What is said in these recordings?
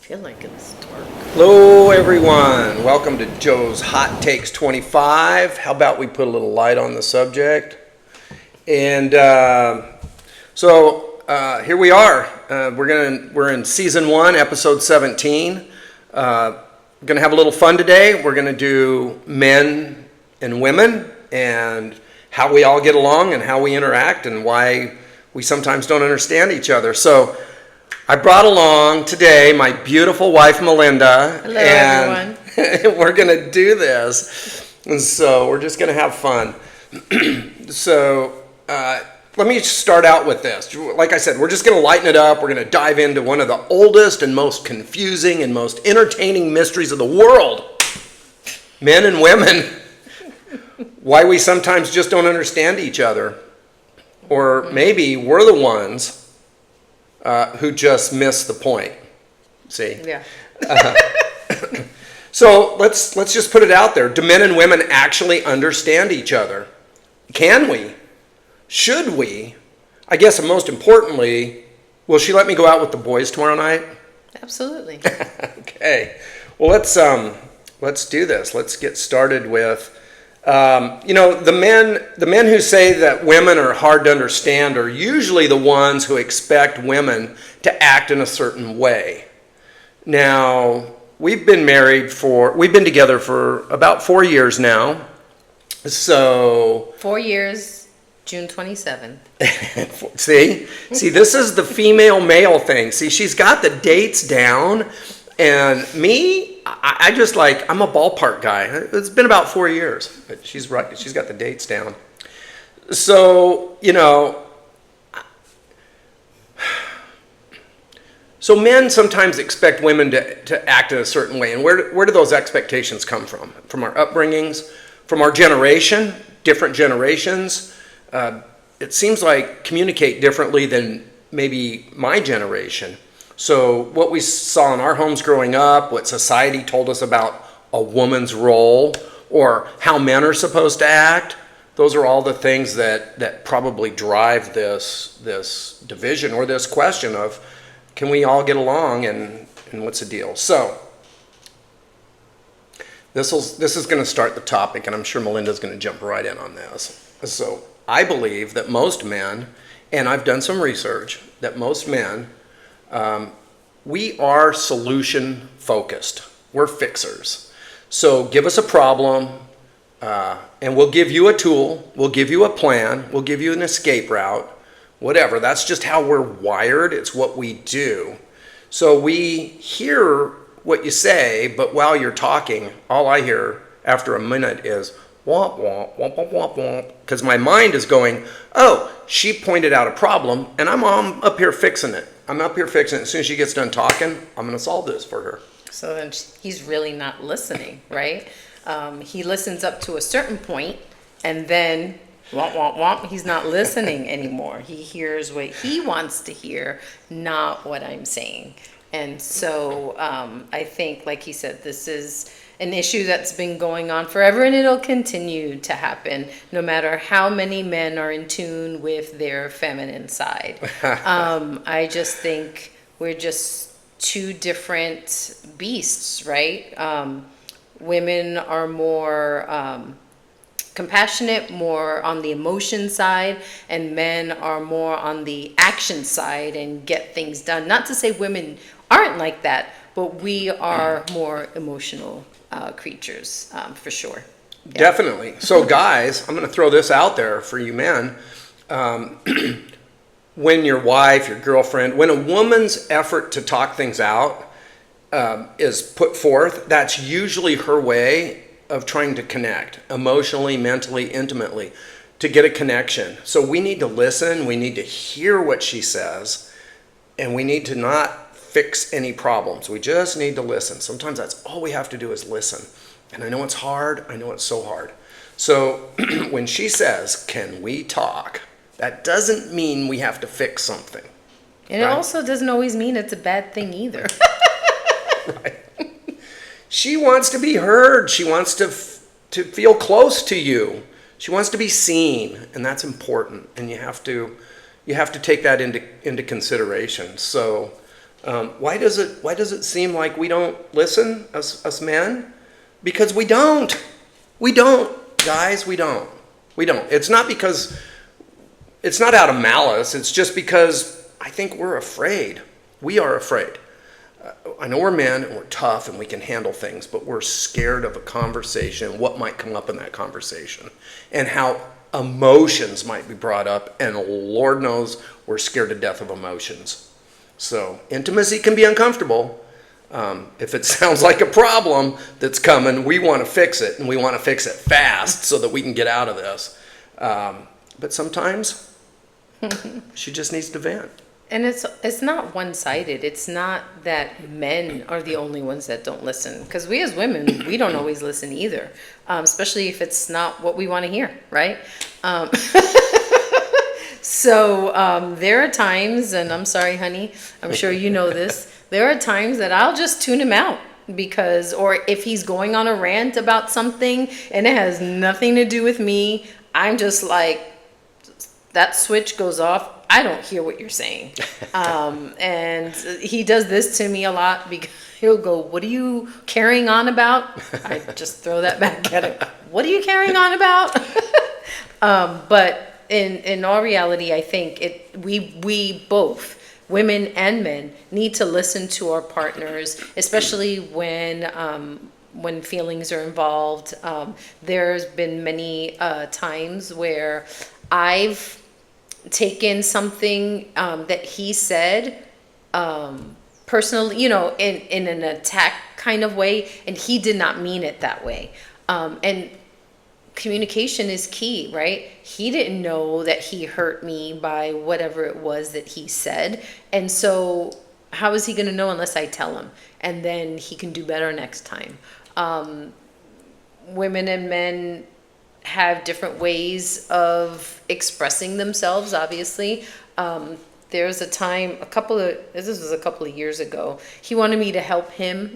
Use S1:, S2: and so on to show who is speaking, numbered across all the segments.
S1: Feel like it's dark.
S2: Hello, everyone. Welcome to Joe's Hot Takes 25. How about we put a little light on the subject? And here we are. We're in season 1, episode 17. We're gonna have a little fun today. We're gonna do men and women and how we all get along and how we interact and why we sometimes don't understand each other. So I brought along today my beautiful wife, Melinda.
S1: Hello, everyone.
S2: We're going to do this. And so we're just going to have fun. Let me start out with this. Like I said, we're just going to lighten it up. We're going to dive into one of the oldest and most confusing and most entertaining mysteries of the world. Men and women. Why we sometimes just don't understand each other. Or maybe we're the ones who just missed the point. See?
S1: Yeah.
S2: So let's just put it out there. Do men and women actually understand each other? Can we? Should we? I guess most importantly, will she let me go out with the boys tomorrow night?
S1: Absolutely.
S2: Okay. Well, let's do this. Let's get started with the men who say that women are hard to understand are usually the ones who expect women to act in a certain way. Now, we've been together for about 4 years now. So
S1: 4 years, June 27th.
S2: See, this is the female male thing. See, she's got the dates down, and me, I'm a ballpark guy. It's been about 4 years, but she's right. She's got the dates down. So, so men sometimes expect women to act in a certain way. And where do those expectations come from? From our upbringings, from our generation, different generations. It seems like communicate differently than maybe my generation. So what we saw in our homes growing up, what society told us about a woman's role or how men are supposed to act, those are all the things that probably drive this division or this question of can we all get along and what's the deal? So this is going to start the topic, and I'm sure Melinda's going to jump right in on this. So I believe that most men, and I've done some research, that most men we are solution focused. We're fixers. So give us a problem, and we'll give you a tool, we'll give you a plan, we'll give you an escape route, whatever. That's just how we're wired. It's what we do. So we hear what you say, but while you're talking, all I hear after a minute is womp, womp, womp, womp, womp, womp, because my mind is going, oh, she pointed out a problem, and I'm up here fixing it. As soon as she gets done talking, I'm going to solve this for her.
S1: So then he's really not listening, right? He listens up to a certain point, and then womp, womp, womp, he's not listening anymore. He hears what he wants to hear, not what I'm saying. And so I think, like he said, this is an issue that's been going on forever, and it'll continue to happen no matter how many men are in tune with their feminine side. I just think we're just two different beasts, right? Women are more compassionate, more on the emotion side, and men are more on the action side and get things done. Not to say women aren't like that, but we are more emotional creatures, for sure. Yeah.
S2: Definitely. So guys, I'm going to throw this out there for you men. When your wife, your girlfriend, when a woman's effort to talk things out is put forth, that's usually her way of trying to connect emotionally, mentally, intimately, to get a connection. So we need to listen, we need to hear what she says, and we need to not fix any problems. We just need to listen. Sometimes that's all we have to do is listen. And I know it's hard. I know it's so hard. So when she says, can we talk? That doesn't mean we have to fix something.
S1: And right? It also doesn't always mean it's a bad thing either.
S2: Right. She wants to be heard. She wants to feel close to you. She wants to be seen, and that's important. And you have to take that into consideration. So Why does it seem like we don't listen, us men? Because we don't. We don't, guys, we don't. We don't. It's not out of malice. It's just because I think we're afraid. We are afraid. I know we're men and we're tough and we can handle things, but we're scared of a conversation, what might come up in that conversation, and how emotions might be brought up, and Lord knows we're scared to death of emotions. So intimacy can be uncomfortable. If it sounds like a problem that's coming, we want to fix it, and we want to fix it fast so that we can get out of this. But sometimes she just needs to vent.
S1: And it's not one-sided. It's not that men are the only ones that don't listen. Because we as women, we don't always listen either. Especially if it's not what we want to hear, right? So there are times, and I'm sorry, honey, I'm sure you know this, there are times that I'll just tune him out. Or if he's going on a rant about something and it has nothing to do with me, I'm just like, that switch goes off. I don't hear what you're saying. And he does this to me a lot because he'll go, what are you carrying on about? I just throw that back at him. What are you carrying on about? But in all reality, I think we both, women and men, need to listen to our partners, especially when feelings are involved. There's been many times where I've taken something that he said personally, in an attack kind of way, and he did not mean it that way. And communication is key, right? He didn't know that he hurt me by whatever it was that he said, and so how is he going to know unless I tell him? And then he can do better next time. Women and men have different ways of expressing themselves, obviously. There was a time, this was a couple of years ago, he wanted me to help him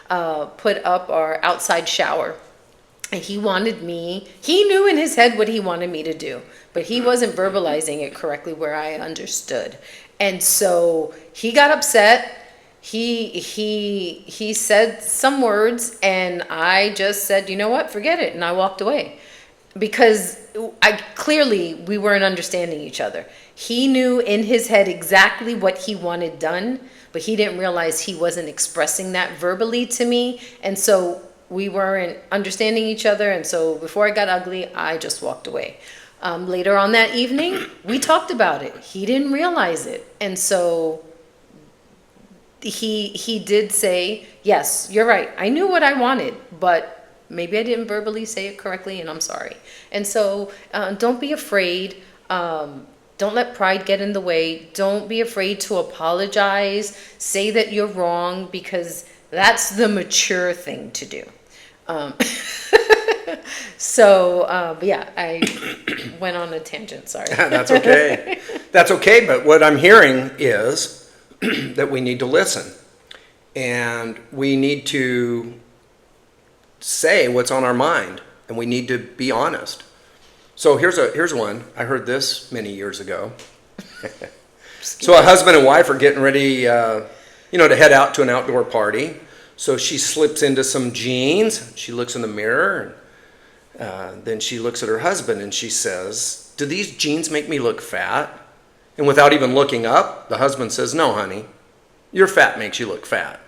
S1: put up our outside shower. And he knew in his head what he wanted me to do, but he wasn't verbalizing it correctly where I understood. And so he got upset. He said some words, and I just said, you know what, forget it. And I walked away because we weren't understanding each other. He knew in his head exactly what he wanted done, but he didn't realize he wasn't expressing that verbally to me. And so we weren't understanding each other. And so before I got ugly, I just walked away. Later on that evening, we talked about it. He didn't realize it. And so he did say, yes, you're right. I knew what I wanted, but maybe I didn't verbally say it correctly, and I'm sorry. And so don't be afraid. Don't let pride get in the way. Don't be afraid to apologize. Say that you're wrong, because that's the mature thing to do. But yeah, I went on a tangent, sorry.
S2: That's okay. That's okay, but what I'm hearing is that we need to listen. And we need to say what's on our mind, and we need to be honest. So here's one. I heard this many years ago. So a husband and wife are getting ready, to head out to an outdoor party. So she slips into some jeans. She looks in the mirror, and then she looks at her husband and she says, "Do these jeans make me look fat?" And without even looking up, the husband says, "No, honey, your fat makes you look fat."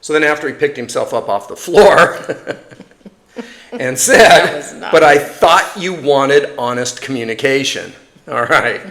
S2: So then after he picked himself up off the floor and said, "But I thought you wanted honest communication." All right.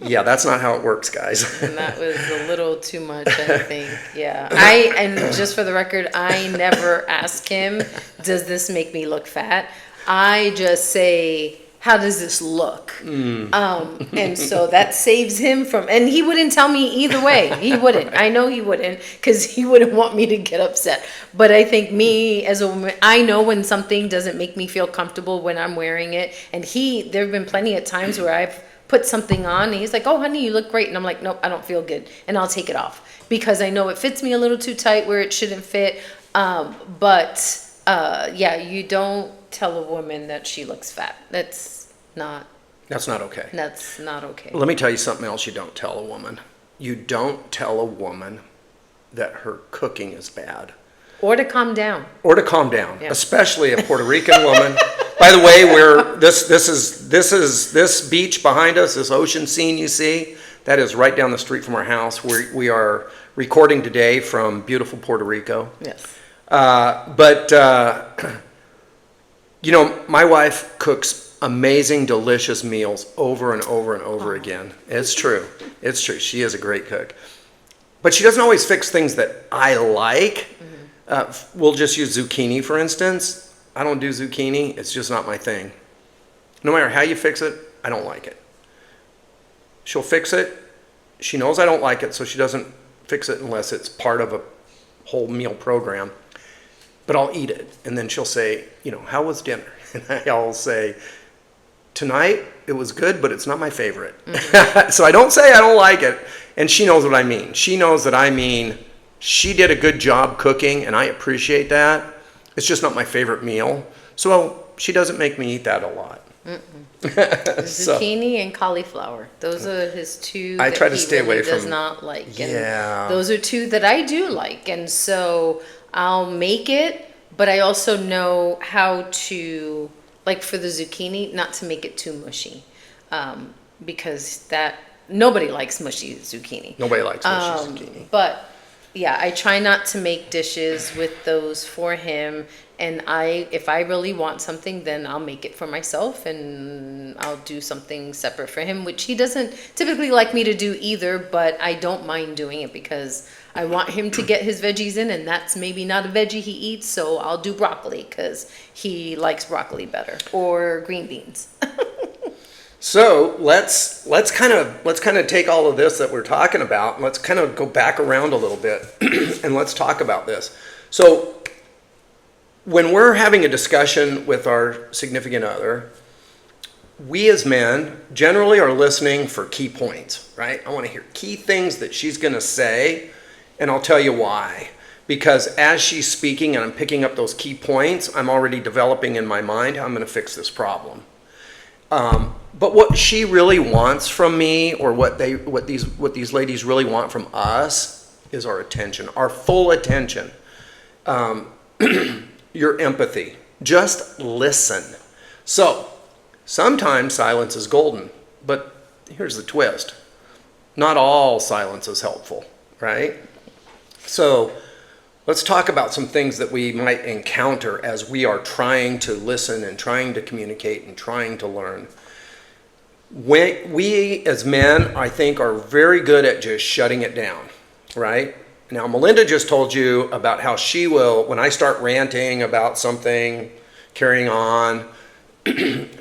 S2: Yeah, that's not how it works, guys.
S1: And that was a little too much, I think. Yeah. And just for the record, I never ask him, does this make me look fat? I just say, how does this look? And so that saves him and he wouldn't tell me either way. He wouldn't. I know he wouldn't, because he wouldn't want me to get upset. But I think me as a woman, I know when something doesn't make me feel comfortable when I'm wearing it. And there have been plenty of times where I've put something on and he's like, "Oh, honey, you look great." And I'm like, "Nope, I don't feel good." And I'll take it off because I know it fits me a little too tight where it shouldn't fit. Yeah, you don't tell a woman that she looks fat. That's not
S2: okay.
S1: That's not okay.
S2: Let me tell you something else you don't tell a woman. you don't tell a woman that her cooking is bad.
S1: Or to calm down.
S2: Or to calm down,
S1: Yeah.
S2: especially a Puerto Rican woman. By the way, this beach behind us, this ocean scene you see, that is right down the street from our house. We are recording today from beautiful Puerto Rico.
S1: Yes.
S2: You know, my wife cooks amazing, delicious meals over and over and over again. It's true. It's true. She is a great cook. But she doesn't always fix things that I like. We'll just use zucchini, for instance. I don't do zucchini. It's just not my thing. No matter how you fix it, I don't like it. She'll fix it. She knows I don't like it, so she doesn't fix it unless it's part of a whole meal program. But I'll eat it. And then she'll say, you know, how was dinner? And I'll say, tonight it was good, but it's not my favorite. So I don't say I don't like it. And she knows what I mean. She knows that I mean she did a good job cooking, and I appreciate that. It's just not my favorite meal. So she doesn't make me eat that a lot.
S1: Zucchini and cauliflower. Those are his two
S2: I
S1: that
S2: try to
S1: he
S2: stay
S1: really
S2: away
S1: does
S2: from-
S1: not like. And
S2: Yeah.
S1: those are two that I do like. And so I'll make it, but I also know how to, like for the zucchini, not to make it too mushy. Because nobody likes mushy zucchini.
S2: Nobody likes mushy zucchini.
S1: But yeah, I try not to make dishes with those for him. And if I really want something, then I'll make it for myself, and I'll do something separate for him, which he doesn't typically like me to do either, but I don't mind doing it because I want him to get his veggies in, and that's maybe not a veggie he eats, so I'll do broccoli because he likes broccoli better, or green beans.
S2: So let's kind of take all of this that we're talking about, and let's kind of go back around a little bit, and let's talk about this. So when we're having a discussion with our significant other, we as men generally are listening for key points, right? I want to hear key things that she's going to say, and I'll tell you why. Because as she's speaking and I'm picking up those key points, I'm already developing in my mind how I'm going to fix this problem. But what she really wants from me, or what these ladies really want from us, is our attention, our full attention. Your empathy. Just listen. So, sometimes silence is golden, but here's the twist. Not all silence is helpful, right? So, let's talk about some things that we might encounter as we are trying to listen and trying to communicate and trying to learn. We as men, I think, are very good at just shutting it down, right? Now, Melinda just told you about how she will, when I start ranting about something, carrying on,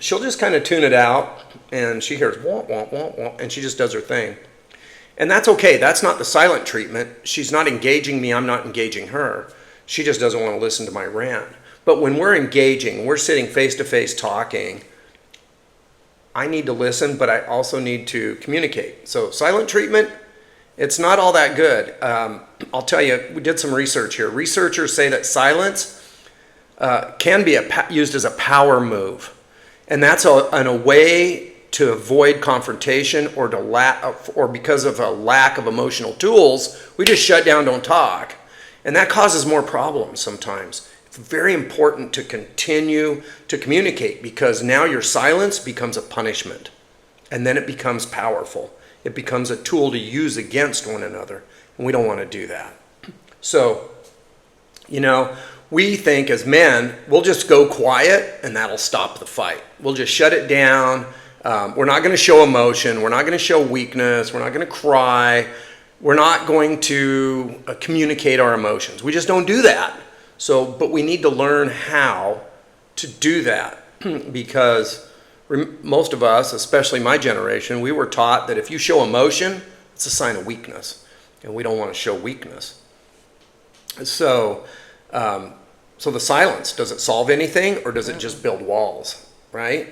S2: she'll just kind of tune it out, and she hears womp, womp, womp, womp, and she just does her thing. And that's okay. That's not the silent treatment. She's not engaging me. I'm not engaging her. She just doesn't want to listen to my rant. But when we're engaging, we're sitting face-to-face talking, I need to listen, but I also need to communicate. So silent treatment, it's not all that good. I'll tell you, we did some research here. Researchers say that silence can be used as a power move. And that's a way to avoid confrontation, or because of a lack of emotional tools, we just shut down, don't talk. And that causes more problems sometimes. It's very important to continue to communicate, because now your silence becomes a punishment, and then it becomes powerful. It becomes a tool to use against one another, and we don't want to do that. So, you know, we think as men, we'll just go quiet and that'll stop the fight. We'll just shut it down. We're not going to show emotion. We're not going to show weakness. We're not going to cry. We're not going to communicate our emotions. We just don't do that. So, but we need to learn how to do that because most of us, especially my generation, we were taught that if you show emotion, it's a sign of weakness, and we don't want to show weakness. So, so the silence, does it solve anything, or does it just build walls, right?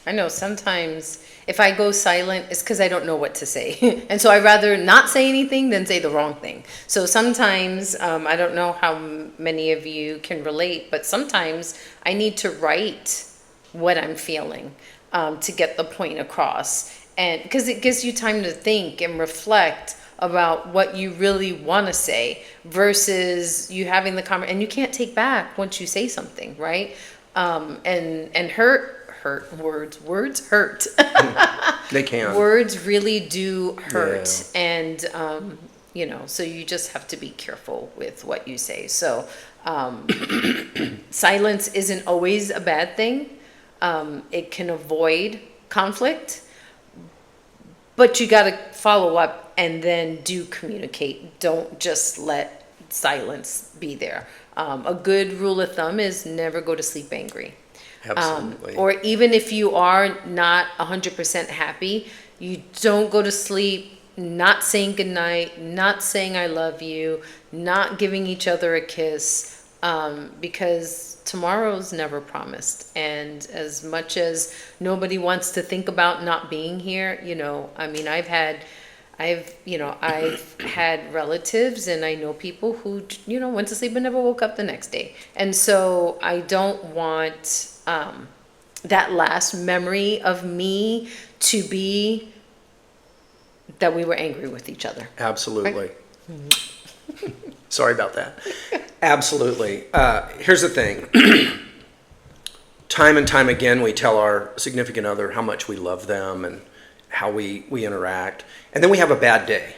S1: I know sometimes if I go silent, it's because I don't know what to say. And so I'd rather not say anything than say the wrong thing. So sometimes, I don't know how many of you can relate, but sometimes I need to write what I'm feeling to get the point across. and because it gives you time to think and reflect about what you really want to say versus you having the conversation, and you can't take back once you say something, right? And hurt words hurt.
S2: They can.
S1: Words really do hurt,
S2: Yeah.
S1: and so you just have to be careful with what you say. So silence isn't always a bad thing. It can avoid conflict, but you got to follow up and then do communicate. Don't just let silence be there. A good rule of thumb is never go to sleep angry.
S2: Absolutely.
S1: Or even if you are not 100% happy, you don't go to sleep not saying goodnight, not saying I love you, not giving each other a kiss, because tomorrow's never promised. And as much as nobody wants to think about not being here, I mean, I've had relatives, and I know people who, went to sleep and never woke up the next day. And so I don't want that last memory of me to be that we were angry with each other.
S2: Absolutely. Right? Sorry about that. Absolutely. Here's the thing. Time and time again, we tell our significant other how much we love them and how we interact. And then we have a bad day.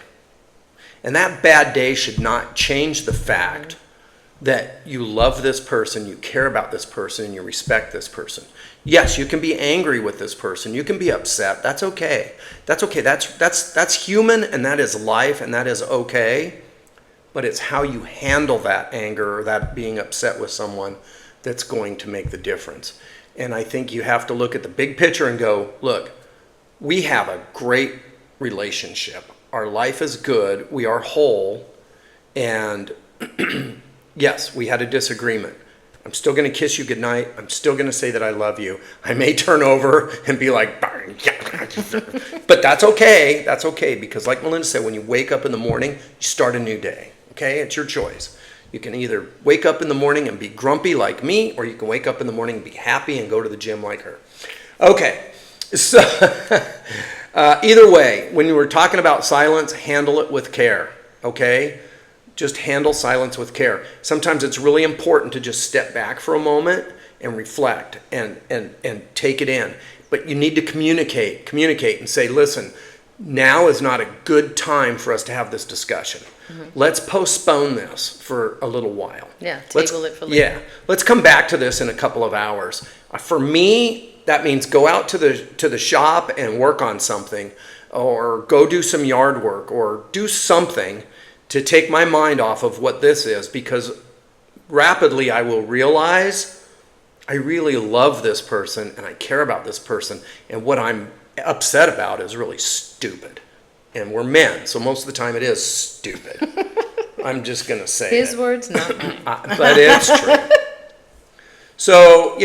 S2: And that bad day should not change the fact that you love this person, you care about this person, and you respect this person. Yes, you can be angry with this person. You can be upset. That's okay. That's okay. That's human, and that is life, and that is okay. But it's how you handle that anger or that being upset with someone that's going to make the difference. And I think you have to look at the big picture and go, look, we have a great relationship. Our life is good. We are whole. And yes, we had a disagreement. I'm still going to kiss you goodnight. I'm still going to say that I love you. I may turn over and be like, but that's okay. That's okay. Because like Melinda said, when you wake up in the morning, you start a new day. Okay? It's your choice. You can either wake up in the morning and be grumpy like me, or you can wake up in the morning and be happy and go to the gym like her. Okay. So either way, when you were talking about silence, handle it with care. Okay? Just handle silence with care. Sometimes it's really important to just step back for a moment and reflect and take it in. But you need to communicate and say, listen, now is not a good time for us to have this discussion. Mm-hmm. Let's postpone this for a little while.
S1: Yeah, table it for later.
S2: Yeah, let's come back to this in a couple of hours. For me, that means go out to the shop and work on something, or go do some yard work, or do something to take my mind off of what this is, because rapidly I will realize I really love this person and I care about this person, and what I'm upset about is really stupid. And we're men, so most of the time it is stupid. I'm just going to say
S1: his words, not mine.
S2: But it's true. So,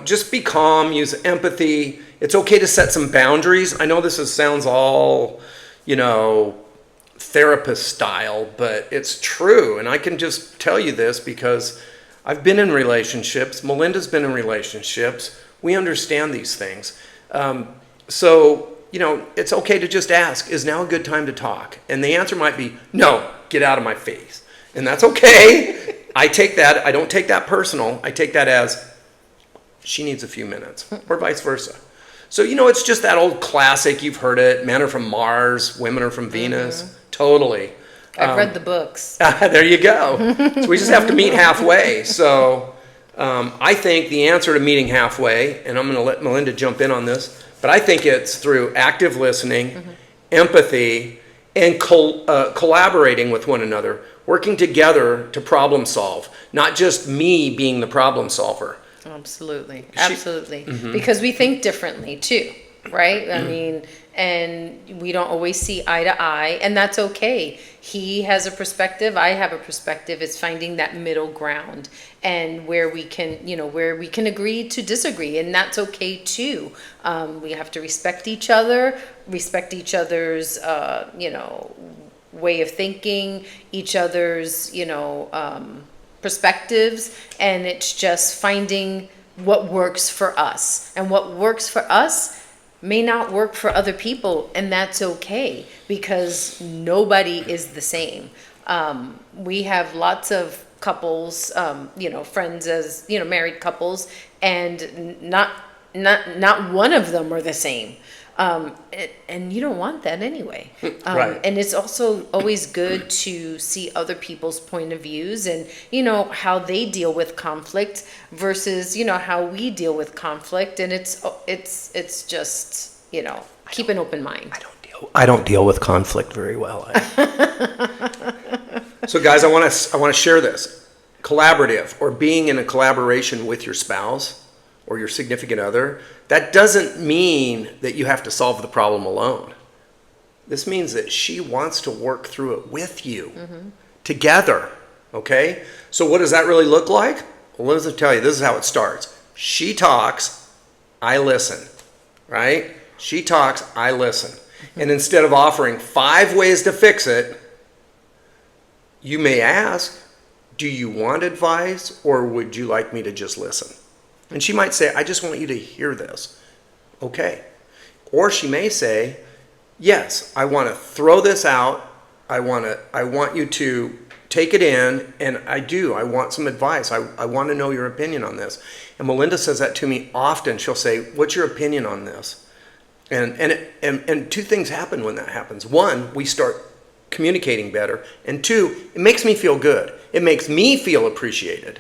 S2: just be calm, use empathy. It's okay to set some boundaries. I know this sounds all, therapist style, but it's true. And I can just tell you this because I've been in relationships. Melinda's been in relationships. We understand these things. So, it's okay to just ask, is now a good time to talk? And the answer might be, no, get out of my face. And that's okay. I don't take that personal. I take that as she needs a few minutes, or vice versa. So, it's just that old classic. You've heard it. Men are from Mars, women are from Venus. Mm-hmm. Totally.
S1: I've read the books.
S2: There you go. So we just have to meet halfway. So I think the answer to meeting halfway, and I'm going to let Melinda jump in on this, but I think it's through active listening, empathy, and collaborating with one another, working together to problem solve, not just me being the problem solver. Absolutely.
S1: Because we think differently too, right? I mean, and we don't always see eye to eye, and that's okay. He has a perspective, I have a perspective. It's finding that middle ground, and where we can agree to disagree, and that's okay too. We have to respect each other, respect each other's, way of thinking, each other's, perspectives, and it's just finding what works for us. And what works for us may not work for other people, and that's okay, because nobody is the same. We have lots of couples, friends as, married couples, and not one of them are the same. And you don't want that anyway.
S2: Right.
S1: And it's also always good to see other people's point of views, and, how they deal with conflict versus, how we deal with conflict. And it's just, keep an open mind.
S2: I don't deal with conflict very well. So guys, I want to share this. Collaborative, or being in a collaboration with your spouse or your significant other, that doesn't mean that you have to solve the problem alone. This means that she wants to work through it with you, together, okay? So what does that really look like? Well, let me tell you, this is how it starts. She talks, I listen, right? She talks, I listen. And instead of offering 5 ways to fix it, you may ask, do you want advice, or would you like me to just listen? And she might say, I just want you to hear this. Okay. Or she may say, yes, I want to throw this out. I want you to take it in, and I want some advice. I want to know your opinion on this. And Melinda says that to me often. She'll say, what's your opinion on this? And 2 things happen when that happens. 1, we start communicating better. And 2, it makes me feel good. It makes me feel appreciated.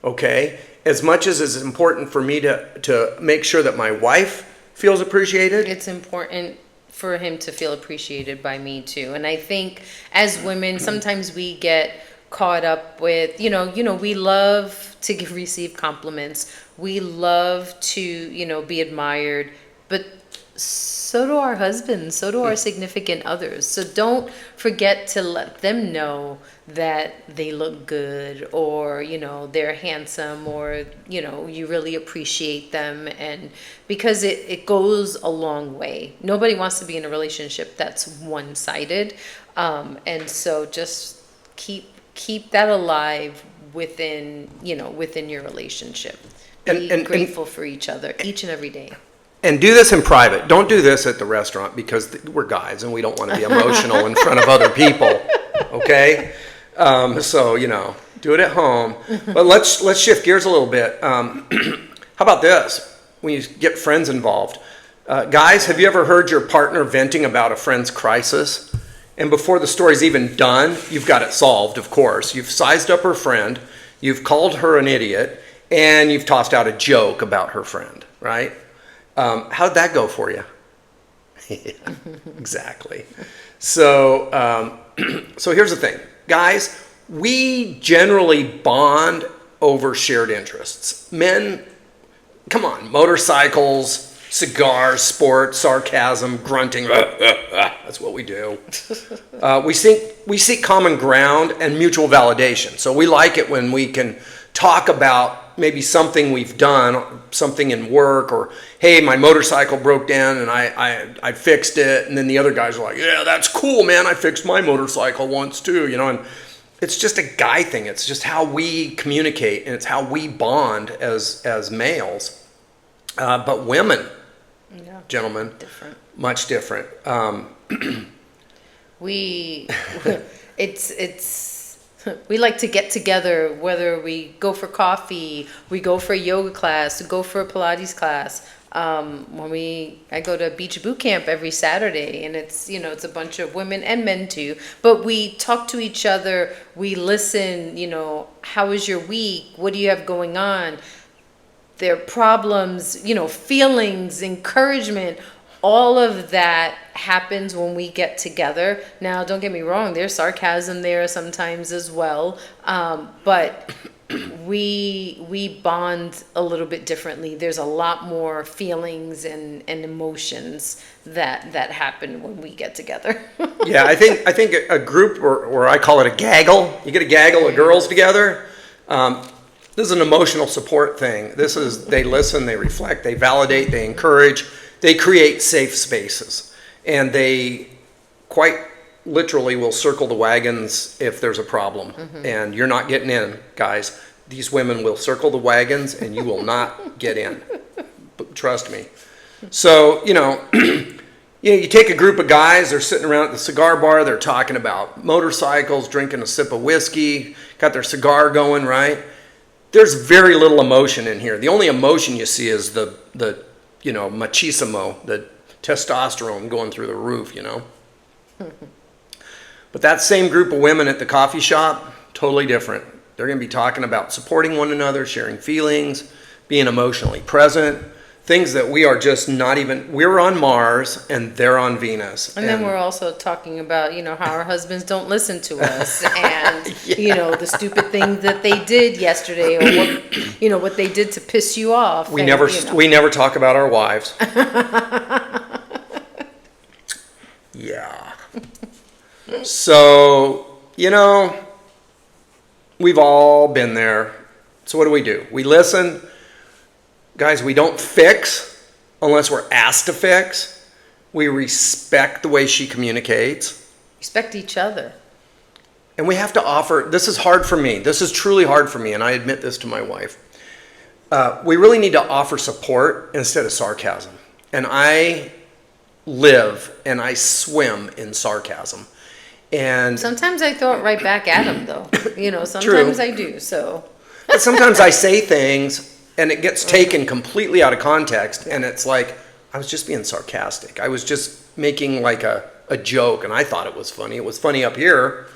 S2: Okay? As much as it's important for me to make sure that my wife feels appreciated.
S1: It's important for him to feel appreciated by me too. And I think as women, sometimes we get caught up with, we love to receive compliments. We love to, be admired, but so do our husbands, so do our significant others. So don't forget to let them know that they look good, or, they're handsome, or, you really appreciate them. And because it goes a long way. Nobody wants to be in a relationship that's one-sided. And so just keep that alive within your relationship. Be grateful for each other each and every day.
S2: And do this in private. Don't do this at the restaurant, because we're guys and we don't want to be emotional in front of other people. Okay? So, do it at home. But let's shift gears a little bit. How about this? When you get friends involved. Guys, have you ever heard your partner venting about a friend's crisis? And before the story's even done, you've got it solved, of course. You've sized up her friend, you've called her an idiot, and you've tossed out a joke about her friend, right? How'd that go for you? Yeah, exactly. So, so here's the thing. Guys, we generally bond over shared interests. Men, come on, motorcycles, cigars, sports, sarcasm, grunting. That's what we do. We seek common ground and mutual validation. So we like it when we can talk about maybe something we've done, something in work, or, hey, my motorcycle broke down and I fixed it. And then the other guys are like, yeah, that's cool, man. I fixed my motorcycle once too, and it's just a guy thing. It's just how we communicate, and it's how we bond as males. But women, gentlemen,
S1: different.
S2: Much different.
S1: We like to get together, whether we go for coffee, we go for a yoga class, we go for a Pilates class. I go to beach boot camp every Saturday, and it's a bunch of women and men too, but we talk to each other, we listen, how was your week? What do you have going on? Their problems, feelings, encouragement, all of that happens when we get together. Now, don't get me wrong, there's sarcasm there sometimes as well, but we bond a little bit differently. There's a lot more feelings and emotions that happen when we get together.
S2: Yeah, I think a group, or I call it a gaggle. You get a gaggle of girls together. This is an emotional support thing. They listen, they reflect, they validate, they encourage, they create safe spaces, and they quite literally will circle the wagons if there's a problem. And you're not getting in, guys. These women will circle the wagons and you will not get in. But trust me. So, you take a group of guys, they're sitting around at the cigar bar, they're talking about motorcycles, drinking a sip of whiskey, got their cigar going, right? There's very little emotion in here. The only emotion you see is the machismo, the testosterone going through the roof, But that same group of women at the coffee shop, totally different. They're going to be talking about supporting one another, sharing feelings, being emotionally present, things that we are just not even, we're on Mars and they're on Venus.
S1: And then we're also talking about, how our husbands don't listen to us and, the stupid things that they did yesterday or what they did to piss you off.
S2: We never talk about our wives. Yeah. So, we've all been there. So what do? We listen. Guys, we don't fix unless we're asked to fix. We respect the way she communicates.
S1: Respect each other.
S2: And we have to offer, this is hard for me. This is truly hard for me, and I admit this to my wife. We really need to offer support instead of sarcasm. And I live and I swim in sarcasm. And
S1: sometimes I throw it right back at him, though. Sometimes I do, so.
S2: But sometimes I say things and it gets taken completely out of context, and it's like, I was just being sarcastic. I was just making like a joke, and I thought it was funny. It was funny up here.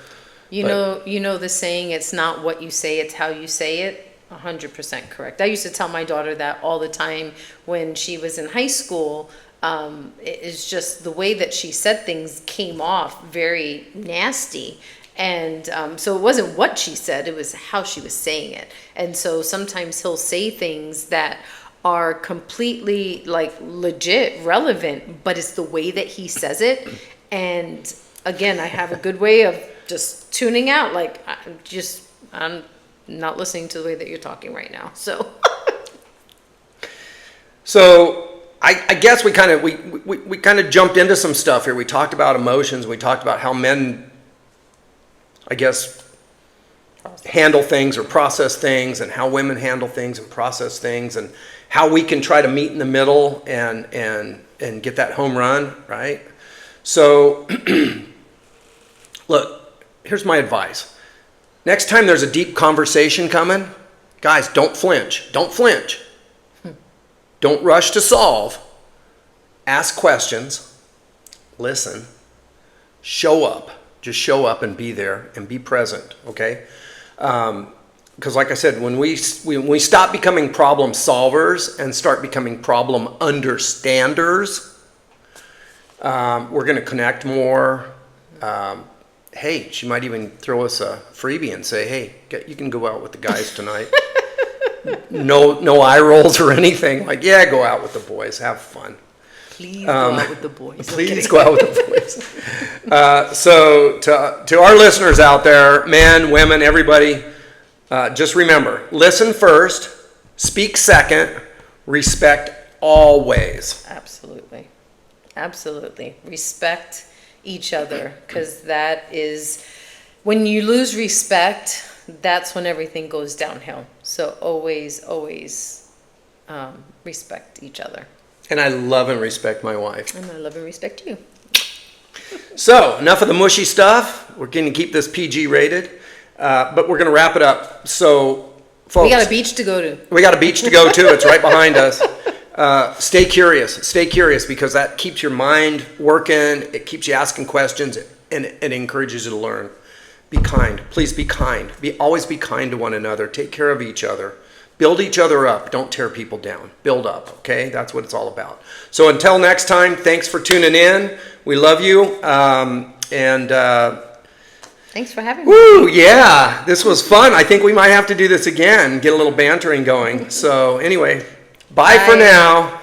S1: You know the saying, it's not what you say, it's how you say it. 100% correct. I used to tell my daughter that all the time when she was in high school. It's just the way that she said things came off very nasty. And so it wasn't what she said, it was how she was saying it. And so sometimes he'll say things that are completely like legit relevant, but it's the way that he says it. And again, I have a good way of just tuning out. Like, I'm not listening to the way that you're talking right now. So
S2: I guess we kind of jumped into some stuff here. We talked about emotions. We talked about how men, I guess, handle things or process things, and how women handle things and process things, and how we can try to meet in the middle and get that home run, right? So, look, here's my advice. Next time there's a deep conversation coming, guys, don't flinch. Don't flinch. Don't rush to solve. Ask questions. Listen. Show up. Just show up and be there and be present, okay? Because like I said, when we stop becoming problem solvers and start becoming problem understanders, we're going to connect more. Hey, she might even throw us a freebie and say, hey, you can go out with the guys tonight. No eye rolls or anything. Like, yeah, go out with the boys. Have fun.
S1: Please go out with the boys.
S2: Please go out with the boys. So to our listeners out there, men, women, everybody, just remember, listen first, speak second, respect always.
S1: Absolutely. Absolutely. Respect each other, because that is, when you lose respect, that's when everything goes downhill. So always respect each other.
S2: And I love and respect my wife.
S1: And I love and respect you.
S2: So, enough of the mushy stuff. We're going to keep this PG rated, but we're going to wrap it up. So, folks,
S1: we got a beach to go to.
S2: We got a beach to go to. It's right behind us. Stay curious. Stay curious, because that keeps your mind working. It keeps you asking questions, and it encourages you to learn. Be kind. Please be kind. Always be kind to one another. Take care of each other. Build each other up. Don't tear people down. Build up, okay? That's what it's all about. So until next time, thanks for tuning in. We love you.
S1: Thanks for having me.
S2: Woo, yeah. This was fun. I think we might have to do this again. Get a little bantering going. So anyway, bye for now.